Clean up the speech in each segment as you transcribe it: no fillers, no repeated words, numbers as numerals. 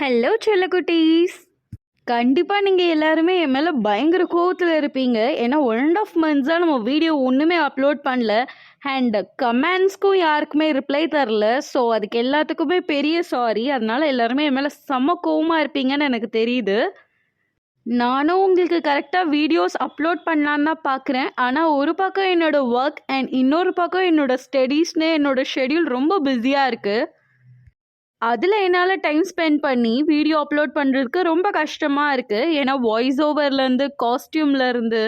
Hello செல்லக்குட்டீஸ். கண்டிப்பாக நீங்கள் எல்லாருமே என் மேலே பயங்கர கோவத்தில் இருப்பீங்க. ஏன்னா 1.5 months நம்ம வீடியோ ஒன்றுமே அப்லோட் பண்ணல. அண்ட் கமெண்ட்ஸ்க்கும் யாருக்குமே ரிப்ளை தரல. ஸோ அதுக்கு எல்லாத்துக்குமே பெரிய சாரி. அதனால எல்லாருமே என் மேலே செம்ம கோவமாக இருப்பீங்கன்னு எனக்கு தெரியுது. நானும் உங்களுக்கு கரெக்டாக வீடியோஸ் அப்லோட் பண்ணலான்னு தான் பார்க்குறேன். ஆனால் ஒரு பக்கம் என்னோடய ஒர்க் அண்ட் இன்னொரு பக்கம் என்னோடய ஸ்டடீஸ்னு என்னோடய ஷெட்யூல் ரொம்ப பிஸியாக இருக்குது. அதில் என்னால் டைம் ஸ்பெண்ட் பண்ணி வீடியோ அப்லோட் பண்ணுறதுக்கு ரொம்ப கஷ்டமாக இருக்குது. ஏன்னா வாய்ஸ் ஓவர்லேருந்து, காஸ்டியூம்லேருந்து,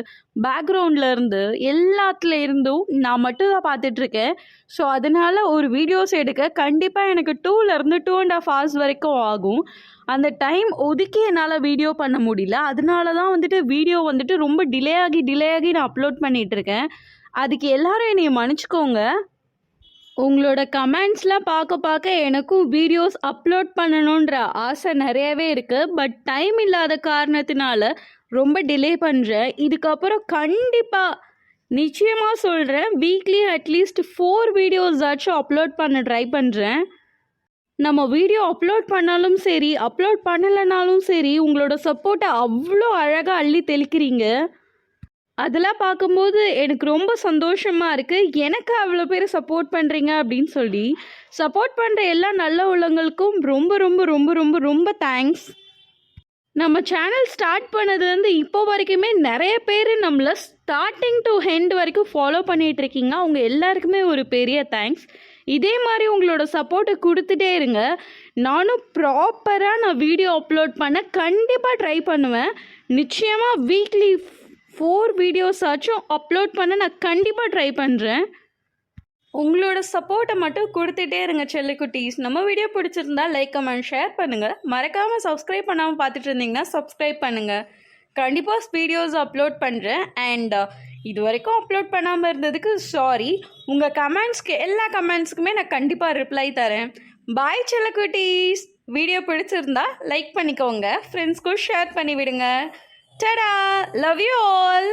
பேக்ரவுண்ட்லேருந்து எல்லாத்துல இருந்தும் நான் மட்டும் தான் பார்த்துட்ருக்கேன். ஸோ அதனால் ஒரு வீடியோஸ் எடுக்க கண்டிப்பாக எனக்கு 2லேருந்து 2.5 hours வரைக்கும் ஆகும். அந்த டைம் ஒதுக்கி என்னால் வீடியோ பண்ண முடியல. அதனால தான் வீடியோ ரொம்ப டிலே ஆகி நான் அப்லோட் பண்ணிகிட்ருக்கேன். அதுக்கு எல்லோரும் என்னை மன்னிச்சிக்கோங்க. உங்களோட கமெண்ட்ஸ்லாம் பார்க்க எனக்கும் வீடியோஸ் அப்லோட் பண்ணணுன்ற ஆசை நிறையவே இருக்குது. பட் டைம் இல்லாத காரணத்தினால ரொம்ப டிலே பண்ணுறேன். இதுக்கப்புறம் கண்டிப்பாக நிச்சயமாக சொல்கிறேன், வீக்லி அட்லீஸ்ட் 4 வீடியோஸ் ஆச்சும் அப்லோட் பண்ண ட்ரை பண்ணுறேன். நம்ம வீடியோ அப்லோட் பண்ணாலும் சரி, அப்லோட் பண்ணலைனாலும் சரி, உங்களோட சப்போர்ட்டை அவ்வளோ அழகாக அள்ளி தெளிக்கிறீங்க. அதெல்லாம் பார்க்கும்போது எனக்கு ரொம்ப சந்தோஷமாக இருக்குது. எனக்கு அவ்வளோ பேர் சப்போர்ட் பண்ணுறீங்க அப்படின்னு சொல்லி. சப்போர்ட் பண்ணுற எல்லா நல்ல உள்ளங்களுக்கும் ரொம்ப ரொம்ப ரொம்ப ரொம்ப ரொம்ப தேங்க்ஸ். நம்ம சேனல் ஸ்டார்ட் பண்ணதுலேருந்து இப்போ வரைக்குமே நிறைய பேர் நம்மளை ஸ்டார்டிங் டு எண்ட் வரைக்கும் ஃபாலோ பண்ணிகிட்ருக்கீங்க. அவங்க எல்லாருக்குமே ஒரு பெரிய தேங்க்ஸ். இதே மாதிரி உங்களோட சப்போர்ட்டை கொடுத்துட்டே இருங்க. நானும் ப்ராப்பராக வீடியோ அப்லோட் பண்ண கண்டிப்பாக ட்ரை பண்ணுவேன். நிச்சயமாக வீக்லி 4 வீடியோஸ் ஆச்சும் அப்லோட் பண்ண நான் கண்டிப்பாக ட்ரை பண்ணுறேன். உங்களோட சப்போர்ட்டை மட்டும் கொடுத்துட்டே இருங்க செல்லக்குட்டீஸ். நம்ம வீடியோ பிடிச்சிருந்தா லைக், கமெண்ட், ஷேர் பண்ணுங்கள். மறக்காமல் சப்ஸ்கிரைப் பண்ணாமல் பார்த்துட்டு இருந்தீங்கன்னா சப்ஸ்கிரைப் பண்ணுங்கள். கண்டிப்பாக வீடியோஸ் அப்லோட் பண்ணுறேன். அண்ட் இது வரைக்கும் அப்லோட் பண்ணாமல் இருந்ததுக்கு சாரி. உங்கள் கமெண்ட்ஸ்க்கு எல்லா கமெண்ட்ஸுக்குமே நான் கண்டிப்பாக ரிப்ளை தரேன். பாய் செல்லக்குட்டீஸ். வீடியோ பிடிச்சிருந்தா லைக் பண்ணிக்கோங்க, ஃப்ரெண்ட்ஸ்க்கும் ஷேர் பண்ணி விடுங்க. Ta-da! Love you all!